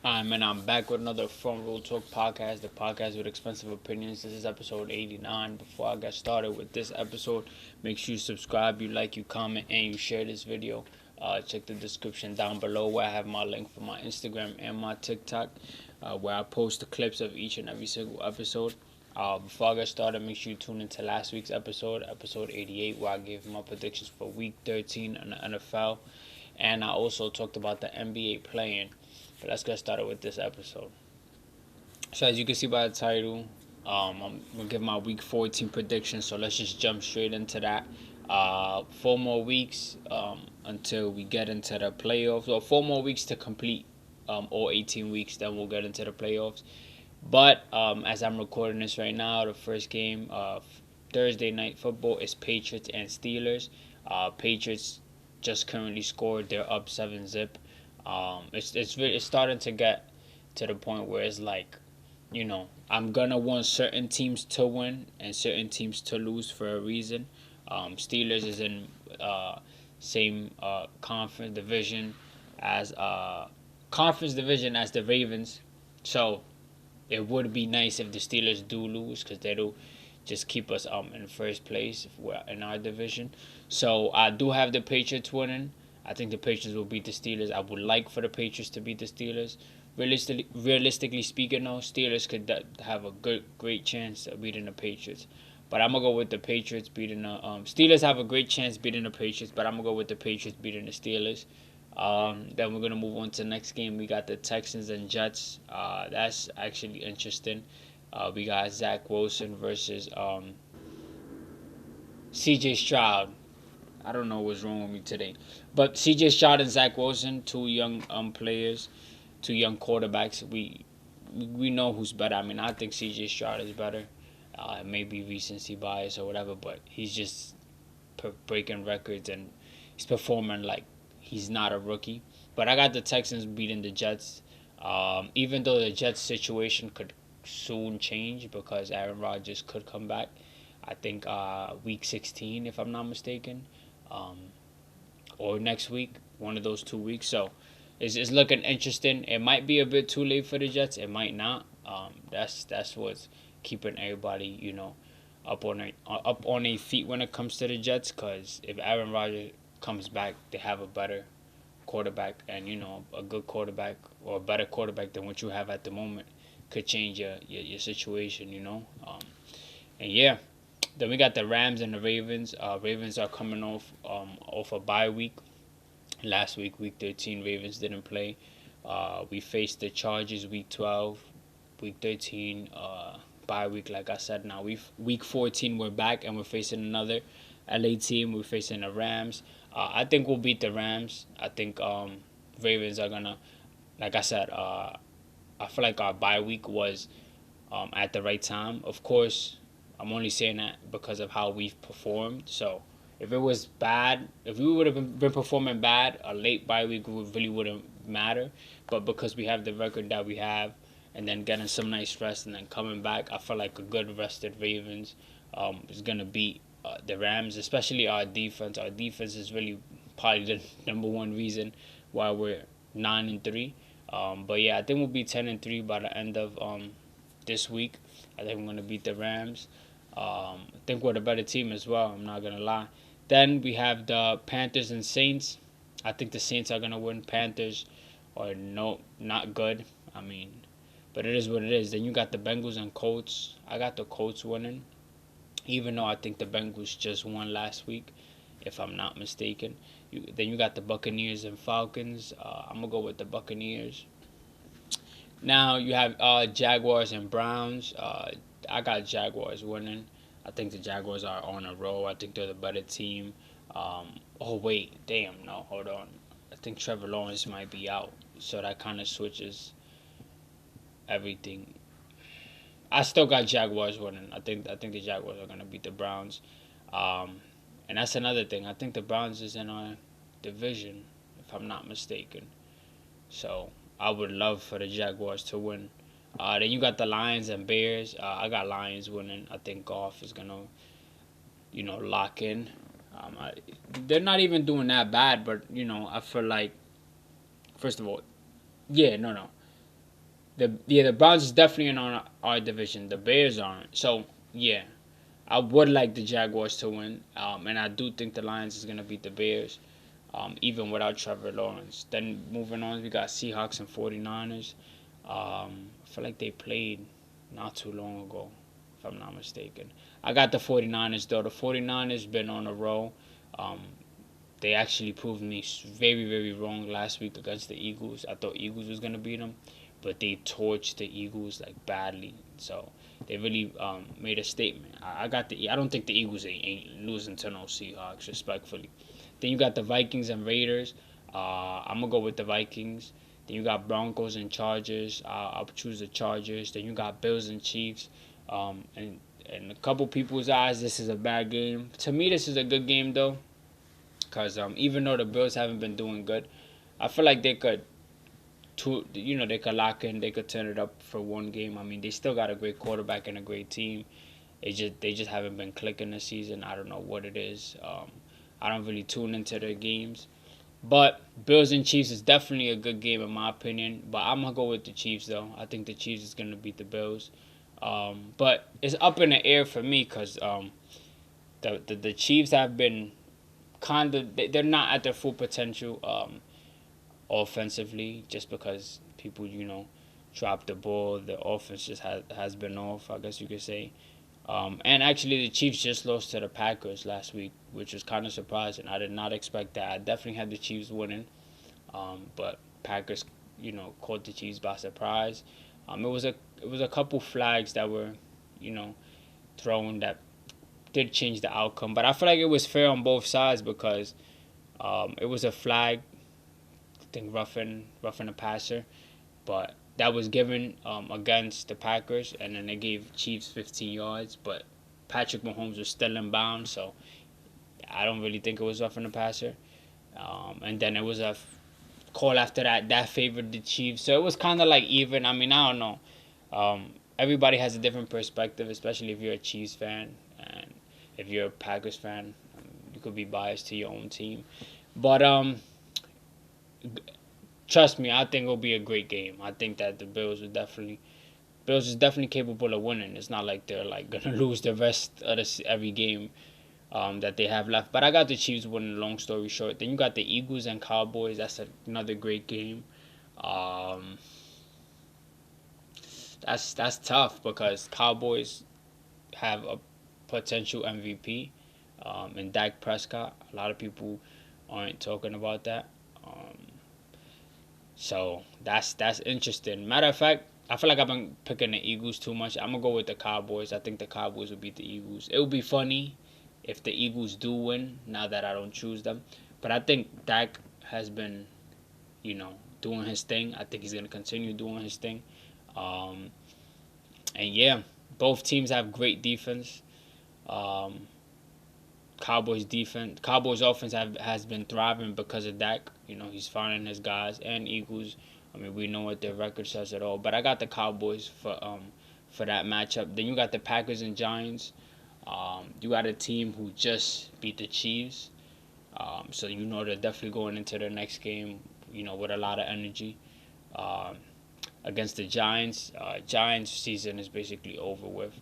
And I'm back with another Front Row Talk podcast, the podcast with expensive opinions. This is episode 89. Before I get started with this episode, make sure you subscribe, you like, you comment, and you share this video. Check the description down below where I have my link for my Instagram and my TikTok, where I post the clips of each and every single episode. Before I get started, make sure you tune into last week's episode, episode 88, where I gave my predictions for week 13 in the NFL. And I also talked about the NBA playing. But let's get started with this episode. So as you can see by the title, I'm gonna give my week 14 prediction. So let's just jump straight into that. 4 more weeks until we get into the playoffs. Or 4 more weeks to complete all 18 weeks. Then we'll get into the playoffs. But as I'm recording this right now, the first game of Thursday night football is Patriots and Steelers. Patriots just currently scored. They're up 7-zip. It's starting to get to the point where it's like, I'm gonna want certain teams to win and certain teams to lose for a reason. Steelers is in same conference division as the Ravens, so it would be nice if the Steelers do lose because that'll just keep us in first place if we're in our division. So I do have the Patriots winning. I think the Patriots will beat the Steelers. I would like for the Patriots to beat the Steelers. Realistically speaking, though, Steelers could have a great chance of beating the Patriots. But I'm gonna go with the Patriots beating the Steelers. Have a great chance beating the Patriots, but I'm gonna go with the Patriots beating the Steelers. Then we're gonna move on to the next game. We got the Texans and Jets. That's actually interesting. We got Zach Wilson versus C.J. Stroud. I don't know what's wrong with me today, but C.J. Stroud and Zach Wilson, two young players, two young quarterbacks. We know who's better. I mean, I think C.J. Stroud is better. Maybe recency bias or whatever, but he's just breaking records and he's performing like he's not a rookie. But I got the Texans beating the Jets. Even though the Jets situation could soon change because Aaron Rodgers could come back. I think week 16, if I'm not mistaken, um, or next week, one of those 2 weeks. So it's looking interesting. It might be a bit too late for the Jets. It might not. That's what's keeping everybody, up on their feet when it comes to the Jets. Because if Aaron Rodgers comes back, they have a better quarterback, and a good quarterback or a better quarterback than what you have at the moment could change your situation. And yeah. Then we got the Rams and the Ravens. Ravens are coming off a bye week. Last week, week 13, Ravens didn't play. We faced the Chargers week 12, week 13, bye week. Like I said, now week 14 we're back and we're facing another LA team. We're facing the Rams. I think we'll beat the Rams. I think Ravens are gonna, like I said, I feel like our bye week was at the right time. Of course, I'm only saying that because of how we've performed. So if it was bad, if we would have been performing bad, a late bye week really wouldn't matter. But because we have the record that we have, and then getting some nice rest and then coming back, I feel like a good rested Ravens is gonna beat the Rams, especially our defense. Our defense is really probably the number one reason why we're 9-3. But yeah, I think we'll be 10-3 by the end of this week. I think we're gonna beat the Rams. I think we're the better team as well. I'm not gonna lie. Then we have the Panthers and Saints. I think the Saints are gonna win. Panthers are not good. I mean, but it is what it is. Then you got the Bengals and Colts. I got the Colts winning, even though I think the Bengals just won last week, if I'm not mistaken. Then you got the Buccaneers and Falcons. I'm gonna go with the Buccaneers. Now you have Jaguars and Browns. I got Jaguars winning. I think the Jaguars are on a roll. I think they're the better team. Oh wait, damn, no, hold on. I think Trevor Lawrence might be out, so that kind of switches everything. I still got Jaguars winning. I think the Jaguars are gonna beat the Browns, um, and that's another thing. I think the Browns is in our division, if I'm not mistaken. So I would love for the Jaguars to win. Then you got the Lions and Bears. I got Lions winning. I think Goff is gonna, lock in. They're not even doing that bad, but I feel like, first of all, yeah, no. the Browns is definitely in our division. The Bears aren't. So yeah, I would like the Jaguars to win, and I do think the Lions is gonna beat the Bears, even without Trevor Lawrence. Then moving on, we got Seahawks and 49ers. I feel like they played not too long ago, if I'm not mistaken. I got the 49ers though. The 49ers been on a roll. Um, they actually proved me very, very wrong last week against the Eagles. I thought Eagles was gonna beat them, but they torched the Eagles like badly. So they really made a statement. I got the. I don't think the Eagles ain't losing to no Seahawks, respectfully. Then you got the Vikings and Raiders. I'm gonna go with the Vikings. Then you got Broncos and Chargers. I'll choose the Chargers. Then you got Bills and Chiefs. And in a couple people's eyes, this is a bad game. To me, this is a good game though, because even though the Bills haven't been doing good, I feel like they could, they could lock in, they could turn it up for one game. I mean, they still got a great quarterback and a great team. They just haven't been clicking this season. I don't know what it is. I don't really tune into their games. But Bills and Chiefs is definitely a good game in my opinion. But I'm gonna go with the Chiefs though. I think the Chiefs is gonna beat the Bills. But it's up in the air for me because the Chiefs have been kind of, they're not at their full potential offensively, just because people drop the ball. The offense just has been off, I guess you could say. And actually, the Chiefs just lost to the Packers last week, which was kind of surprising. I did not expect that. I definitely had the Chiefs winning, but Packers, caught the Chiefs by surprise. It was a couple flags that were, you know, thrown that did change the outcome. But I feel like it was fair on both sides because it was a flag, I think roughing a passer, but that was given against the Packers, and then they gave Chiefs 15 yards, but Patrick Mahomes was still in bounds, so I don't really think it was roughing the passer. And then it was a call after that favored the Chiefs, so it was kind of like even. I mean, I don't know. Everybody has a different perspective, especially if you're a Chiefs fan, and if you're a Packers fan, you could be biased to your own team. But trust me, I think it'll be a great game. I think that the Bills is definitely capable of winning. It's not like they're like gonna lose the rest of every game that they have left. But I got the Chiefs winning. Long story short, then you got the Eagles and Cowboys. That's another great game. Um, that's tough because Cowboys have a potential MVP in Dak Prescott. A lot of people aren't talking about that. Um, So that's interesting. Matter of fact, I feel like I've been picking the Eagles too much. I'm gonna go with the Cowboys. I think the Cowboys will beat the Eagles. It would be funny if the Eagles do win. Now that I don't choose them, but I think Dak has been, doing his thing. I think he's gonna continue doing his thing. Um, and yeah, both teams have great defense. Um, Cowboys offense has been thriving because of Dak. He's finding his guys, and Eagles. I mean, we know what their record says at all. But I got the Cowboys for that matchup. Then you got the Packers and Giants. You got a team who just beat the Chiefs. So they're definitely going into the next game, with a lot of energy. Um, Against the Giants. Giants season is basically over with.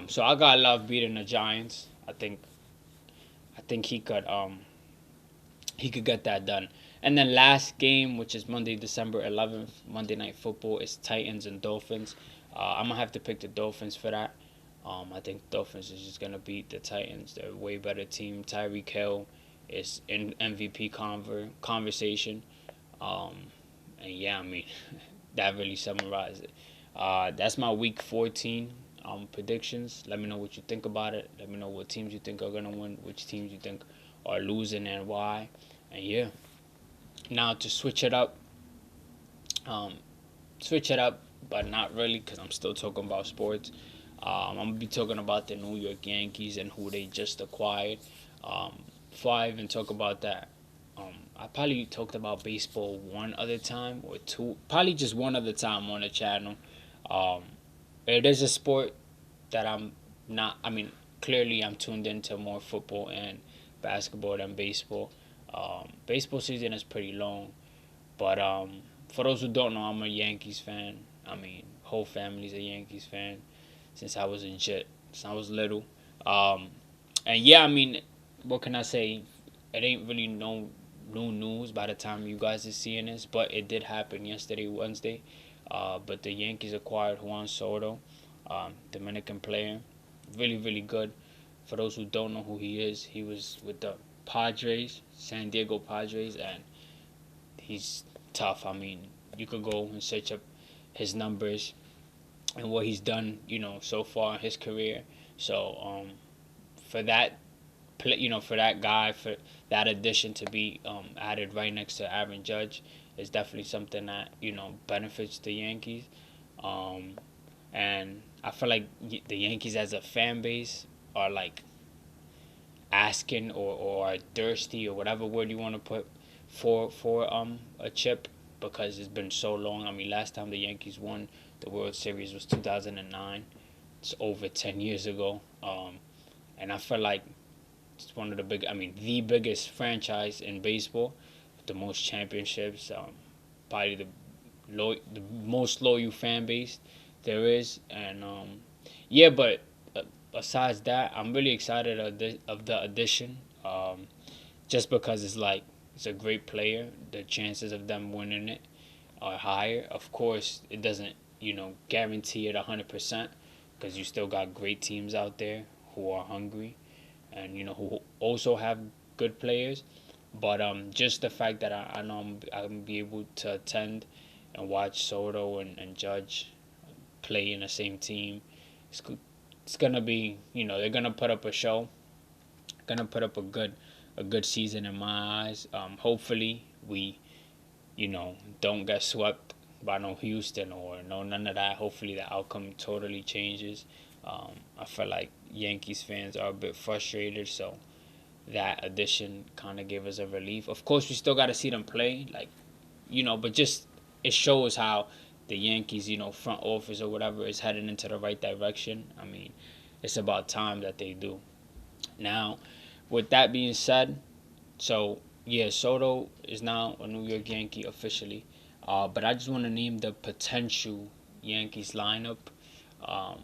So I got love beating the Giants. I think he could get that done. And then last game, which is Monday, December 11th, Monday Night Football, is Titans and Dolphins. I'm gonna have to pick the Dolphins for that. I think Dolphins is just gonna beat the Titans. They're a way better team. Tyreek Hill is in MVP conversation. Um, and yeah, I mean that really summarizes it. That's my Week 14 predictions. Let me know what you think about it. Let me know what teams you think are gonna win, which teams you think are losing, and why. And yeah, now to um, switch it up, but not really, because I'm still talking about sports. I'm gonna be talking about the New York Yankees and who they just acquired. Before I even talk about that, I probably talked about baseball one other time or two, probably just one other time on the channel. Um, it is a sport that I'm not. I mean, clearly I'm tuned into more football and basketball than baseball. Baseball season is pretty long, but for those who don't know, I'm a Yankees fan. I mean, whole family's a Yankees fan since I was in shit, since I was little. Um, and yeah, I mean, what can I say? It ain't really no new news by the time you guys are seeing this, but it did happen yesterday, Wednesday. But the Yankees acquired Juan Soto, Dominican player, really really good. For those who don't know who he is, he was with the Padres, San Diego Padres, and he's tough. I mean, you could go and search up his numbers and what he's done, so far in his career. So for that for that guy, for that addition to be added right next to Aaron Judge is definitely something that benefits the Yankees. Um, and I feel like the Yankees as a fan base are like asking or are thirsty or whatever word you want to put for a chip because it's been so long. I mean, last time the Yankees won the World Series was 2009. It's over 10 years ago. And I feel like it's one of the biggest franchise in baseball, with the most championships, probably the most loyal fan base there is, and yeah. But besides that, I'm really excited of the addition, just because it's a great player. The chances of them winning it are higher. Of course, it doesn't guarantee it 100% because you still got great teams out there who are hungry and who also have good players. But just the fact that I know I'm gonna be able to attend and watch Soto and Judge play in the same team, it's it's gonna be they're gonna put up a show, gonna put up a good season in my eyes. Hopefully we don't get swept by no Houston or no none of that. Hopefully the outcome totally changes. I feel like Yankees fans are a bit frustrated, so that addition kind of gave us a relief. Of course, we still got to see them play, but just it shows how the Yankees, front office or whatever, is heading into the right direction. I mean, it's about time that they do. Now, with that being said, so yeah, Soto is now a New York Yankee officially. But I just want to name the potential Yankees lineup, um,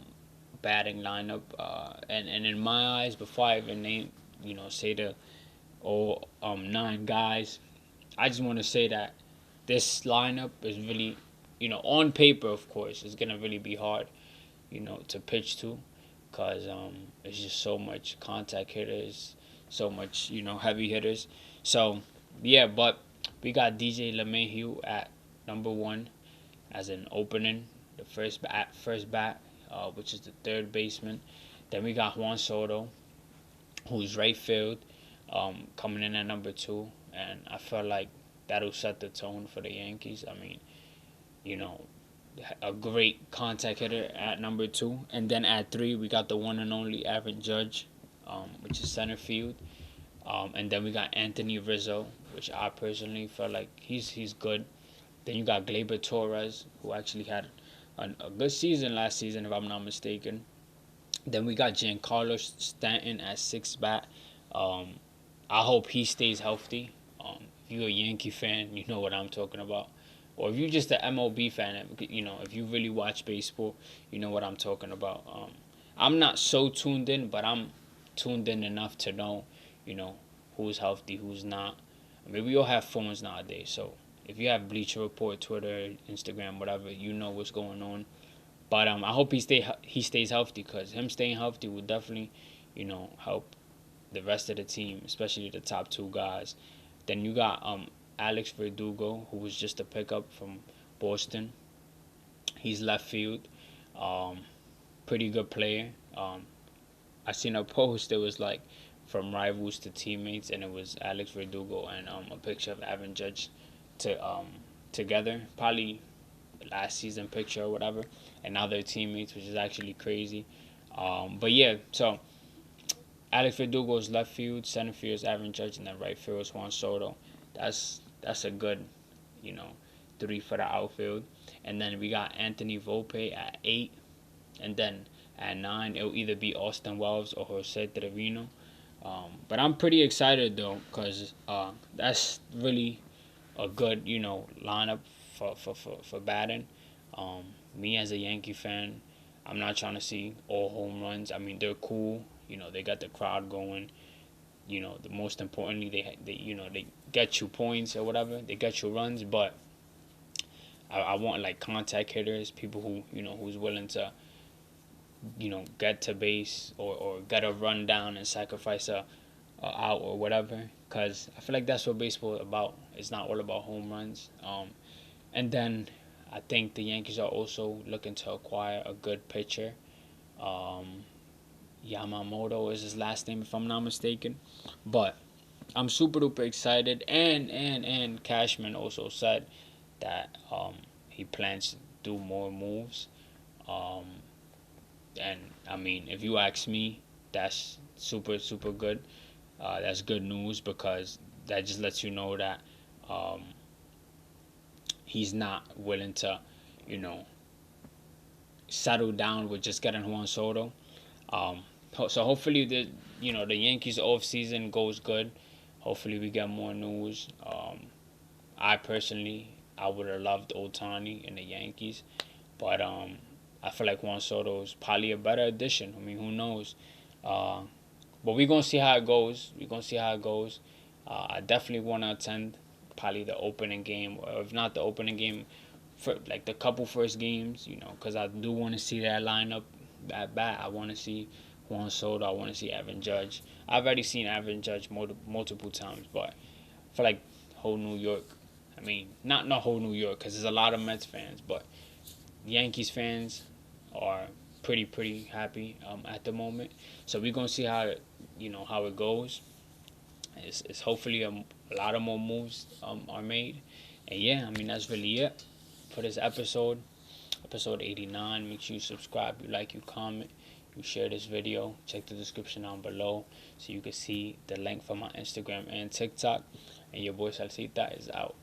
batting lineup, and in my eyes, before I even name, say the nine guys, I just want to say that this lineup is really, on paper, of course, it's gonna really be hard, to pitch to, cause it's just so much contact hitters, so much heavy hitters. So yeah, but we got DJ LeMahieu at number one as an opening, the first bat, which is the third baseman. Then we got Juan Soto, who's right field, coming in at number two, and I feel like that'll set the tone for the Yankees. I mean, you know, a great contact hitter at number two, and then at three we got the one and only Aaron Judge, which is center field, and then we got Anthony Rizzo, which I personally feel like he's good. Then you got Gleyber Torres, who actually had a good season last season, if I'm not mistaken. Then we got Giancarlo Stanton at six bat. Um, I hope he stays healthy. If you're a Yankee fan, you know what I'm talking about. Or if you're just an MLB fan, if you really watch baseball, you know what I'm talking about. I'm not so tuned in, but I'm tuned in enough to know, you know, who's healthy, who's not. I mean, we all have phones nowadays, so if you have Bleacher Report, Twitter, Instagram, whatever, you know what's going on. But I hope he stays healthy because him staying healthy will definitely, help the rest of the team, especially the top two guys. Then you got Alex Verdugo, who was just a pickup from Boston. He's left field, um, pretty good player. I seen a post that was like from rivals to teammates, and it was Alex Verdugo and a picture of Aaron Judge to together, probably last season picture or whatever, and now they're teammates, which is actually crazy. But yeah, so Alex Verdugo is left field, center field is Aaron Judge, and then right field is Juan Soto. That's a good, you know, three for the outfield. And then we got Anthony Volpe at 8, and then at 9 it'll either be Austin Wells or Jose Trevino. But I'm pretty excited though, cause that's really a good lineup for batting. Me as a Yankee fan, I'm not trying to see all home runs. I mean, they're cool. They got the crowd going. The most importantly, they get you points or whatever. They get you runs, but I want like contact hitters, people who's willing to get to base or get a run down and sacrifice a out or whatever. Cause I feel like that's what baseball is about. It's not all about home runs. And then I think the Yankees are also looking to acquire a good pitcher. Um, Yamamoto is his last name, if I'm not mistaken. But I'm super duper excited. And Cashman also said that he plans to do more moves. Um, and I mean, if you ask me, that's super super good. That's good news because that just lets you know that um, he's not willing to, you know, settle down with just getting Juan Soto. Um, so hopefully the Yankees off season goes good. Hopefully we get more news. I personally I would have loved Otani in the Yankees, but I feel like Juan Soto is probably a better addition. I mean, who knows? Uh, but we're gonna see how it goes. We're gonna see how it goes. I definitely want to attend probably the opening game, or if not the opening game, for like the couple first games. Because I do want to see that lineup at bat. I want to see Juan Soto. I want to see Evan Judge. I've already seen Evan Judge multiple times, but I feel like whole New York. I mean, not whole New York, because there's a lot of Mets fans, but Yankees fans are pretty happy at the moment. So we're gonna see how it goes. It's hopefully a lot of more moves are made, and yeah, I mean that's really it for this episode 89. Make sure you subscribe, you like, you comment, you share this video. Check the description down below so you can see the link for my Instagram and TikTok. And your boy Salsita is out.